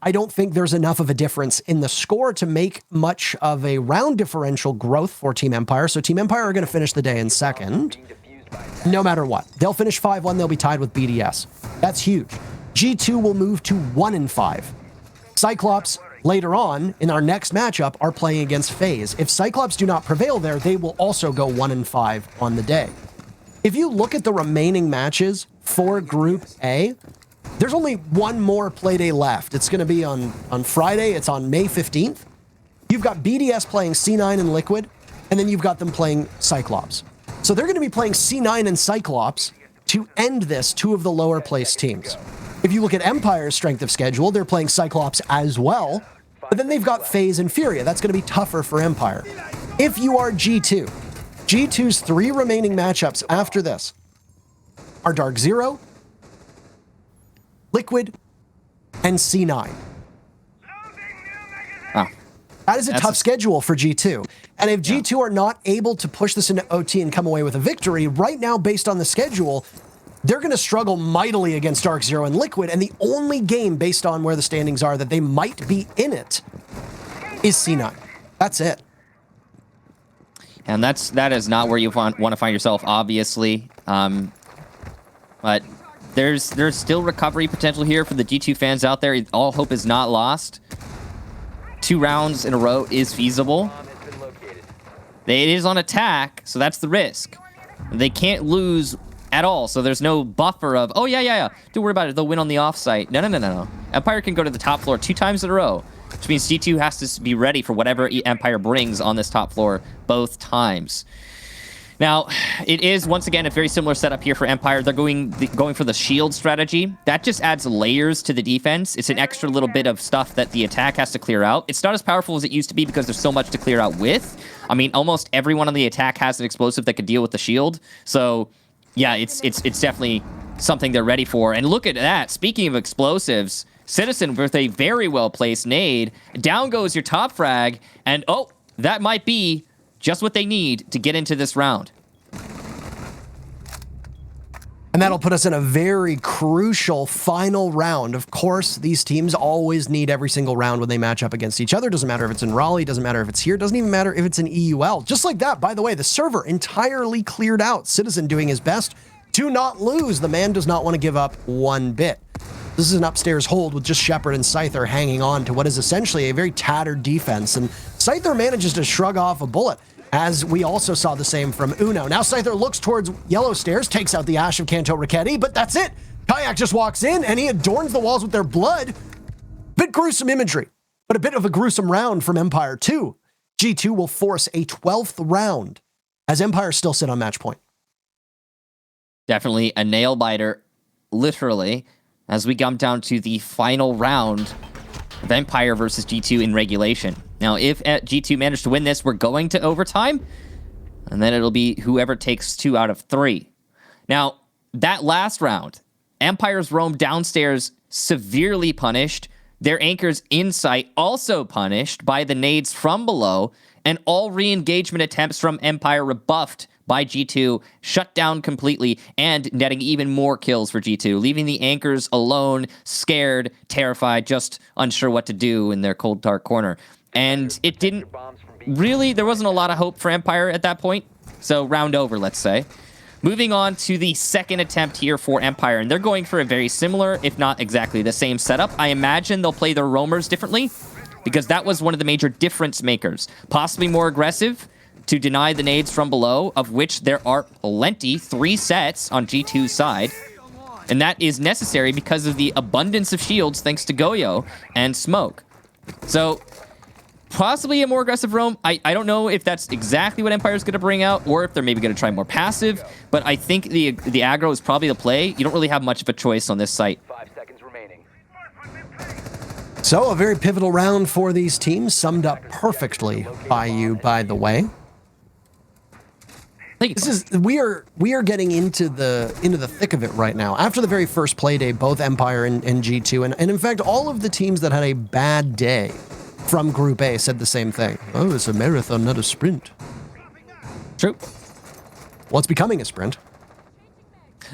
I don't think there's enough of a difference in the score to make much of a round differential growth for Team Empire. So Team Empire are going to finish the day in second, no matter what. They'll finish 5-1. They'll be tied with BDS. That's huge. G2 will move to 1-5. Cyclops, later on, in our next matchup, are playing against FaZe. If Cyclops do not prevail there, they will also go 1-5 on the day. If you look at the remaining matches for Group A, there's only one more play day left. It's going to be on Friday. It's on May 15th. You've got BDS playing C9 and Liquid, and then you've got them playing Cyclops. So they're going to be playing C9 and Cyclops to end this, 2 of the lower placed teams. If you look at Empire's strength of schedule, they're playing Cyclops as well, but then they've got FaZe and Furia. That's going to be tougher for Empire. If you are G2, G2's 3 remaining matchups after this are Dark Zero, Liquid, and C9. Oh. That is a tough schedule for G2. And if G2 are not able to push this into OT and come away with a victory, right now, based on the schedule, they're going to struggle mightily against Dark Zero and Liquid. And the only game, based on where the standings are, that they might be in it is C9. That's it. And that is not where you want to find yourself, obviously. But there's still recovery potential here for the G2 fans out there. All hope is not lost. 2 rounds in a row is feasible. It is on attack, so that's the risk. They can't lose at all, so there's no buffer of, oh, yeah. Don't worry about it. They'll win on the offsite. No. Empire can go to the top floor 2 times in a row, which means G2 has to be ready for whatever Empire brings on this top floor both times. Now, it is, once again, a very similar setup here for Empire. They're going for the shield strategy. That just adds layers to the defense. It's an extra little bit of stuff that the attack has to clear out. It's not as powerful as it used to be because there's so much to clear out with. I mean, almost everyone on the attack has an explosive that could deal with the shield. So, yeah, it's definitely something they're ready for. And look at that. Speaking of explosives, Citizen with a very well-placed nade. Down goes your top frag. And, oh, that might be just what they need to get into this round. And that'll put us in a very crucial final round. Of course, these teams always need every single round when they match up against each other. Doesn't matter if it's in Raleigh, doesn't matter if it's here, doesn't even matter if it's in EUL. Just like that, by the way, the server entirely cleared out. Citizen doing his best to not lose. The man does not want to give up one bit. This is an upstairs hold with just Shepard and Scyther hanging on to what is essentially a very tattered defense. And Scyther manages to shrug off a bullet, as we also saw the same from Uno. Now Scyther looks towards yellow stairs, takes out the Ash of Kanto Raketti, but that's it. Kayak just walks in, and he adorns the walls with their blood. Bit gruesome imagery, but a bit of a gruesome round from Empire 2. G2 will force a 12th round, as Empire still sit on match point. Definitely a nail-biter, literally, as we come down to the final round of Empire versus G2 in regulation. Now, if G2 managed to win this, we're going to overtime, and then it'll be whoever takes 2 out of 3. Now, that last round, Empire's roam downstairs severely punished, their anchors in sight also punished by the nades from below, and all re-engagement attempts from Empire rebuffed by G2, shut down completely, and netting even more kills for G2, leaving the anchors alone, scared, terrified, just unsure what to do in their cold, dark corner. And it didn't really, there wasn't a lot of hope for Empire at that point. So round over, let's say. Moving on to the second attempt here for Empire, and they're going for a very similar, if not exactly the same setup. I imagine they'll play their roamers differently, because that was one of the major difference makers. Possibly more aggressive to deny the nades from below, of which there are plenty, 3 sets on G2's side. And that is necessary because of the abundance of shields thanks to Goyo and Smoke. So, possibly a more aggressive roam. I don't know if that's exactly what Empire's going to bring out, or if they're maybe going to try more passive, but I think the aggro is probably the play. You don't really have much of a choice on this site. 5 seconds remaining. So, a very pivotal round for these teams, summed up perfectly by you, by the way. This is we are getting into the thick of it right now. After the very first play day, both Empire and G2, and in fact, all of the teams that had a bad day from Group A said the same thing. Oh, it's a marathon, not a sprint. True. Well, it's becoming a sprint.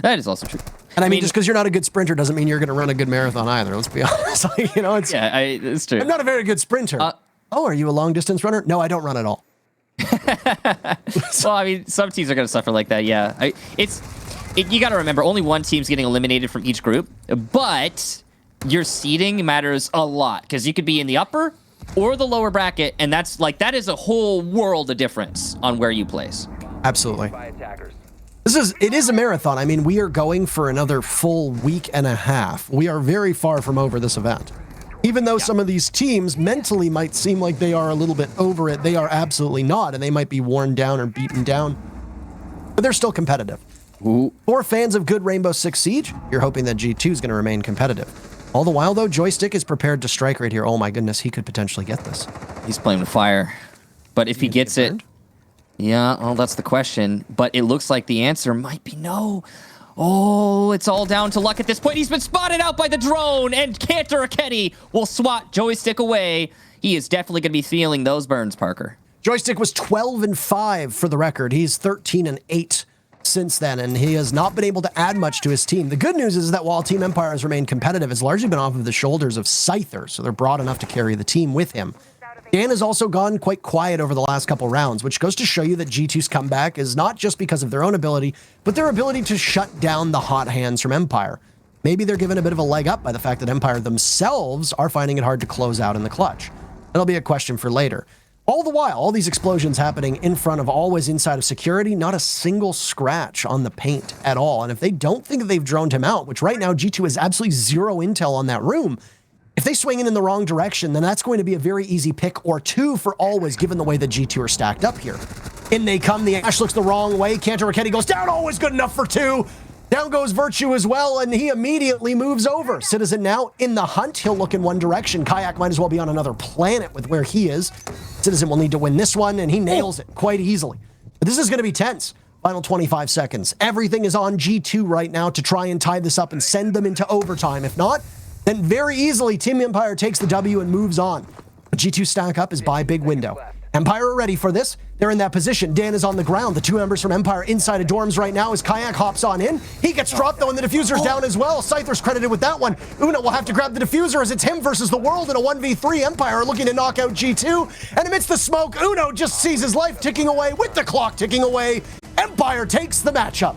That is also true. And I mean, just because you're not a good sprinter doesn't mean you're going to run a good marathon either. Let's be honest. Like, you know, it's it's true. I'm not a very good sprinter. Oh, are you a long distance runner? No, I don't run at all. Well, I mean, some teams are going to suffer like that, yeah. You got to remember, only one team's getting eliminated from each group, but your seeding matters a lot, because you could be in the upper or the lower bracket, and that is a whole world of difference on where you place. Absolutely. It is a marathon. I mean, we are going for another full week and a half. We are very far from over this event. Even though some of these teams mentally might seem like they are a little bit over it, they are absolutely not, and they might be worn down or beaten down. But they're still competitive. Ooh. For fans of good Rainbow Six Siege, you're hoping that G2 is going to remain competitive. All the while, though, Joystick is prepared to strike right here. Oh my goodness, he could potentially get this. He's playing with fire. But if he gets it... Yeah, well, that's the question. But it looks like the answer might be no. Oh, it's all down to luck at this point. He's been spotted out by the drone, and Kanto Raketti will swat Joystick away. He is definitely going to be feeling those burns, Parker. Joystick was 12-5 for the record. He's 13-8 since then, and he has not been able to add much to his team. The good news is that while Team Empire has remained competitive, it's largely been off of the shoulders of Scyther, so they're broad enough to carry the team with him. Dan has also gone quite quiet over the last couple rounds, which goes to show you that G2's comeback is not just because of their own ability, but their ability to shut down the hot hands from Empire. Maybe they're given a bit of a leg up by the fact that Empire themselves are finding it hard to close out in the clutch. That'll be a question for later. All the while, all these explosions happening in front of, always inside of security, not a single scratch on the paint at all. And if they don't think that they've droned him out, which right now G2 has absolutely zero intel on that room, if they swing in the wrong direction, then that's going to be a very easy pick or two for always, given the way that G2 are stacked up here. In they come. The Ash looks the wrong way. Cantor Raketti goes down. Always good enough for 2. Down goes Virtue as well, and he immediately moves over. Citizen now in the hunt. He'll look in one direction. Kayak might as well be on another planet with where he is. Citizen will need to win this one, and he nails it quite easily. But this is going to be tense. Final 25 seconds. Everything is on G2 right now to try and tie this up and send them into overtime. If not, then very easily Team Empire takes the W and moves on. But G2 stack up is by big window. Empire are ready for this. They're in that position. Dan is on the ground. The 2 members from Empire inside of dorms right now as Kayak hops on in. He gets dropped though, and the diffuser's down as well. Scyther's credited with that one. Uno will have to grab the diffuser as it's him versus the world in a 1v3. Empire are looking to knock out G2. And amidst the smoke, Uno just sees his life ticking away with the clock ticking away. Empire takes the matchup.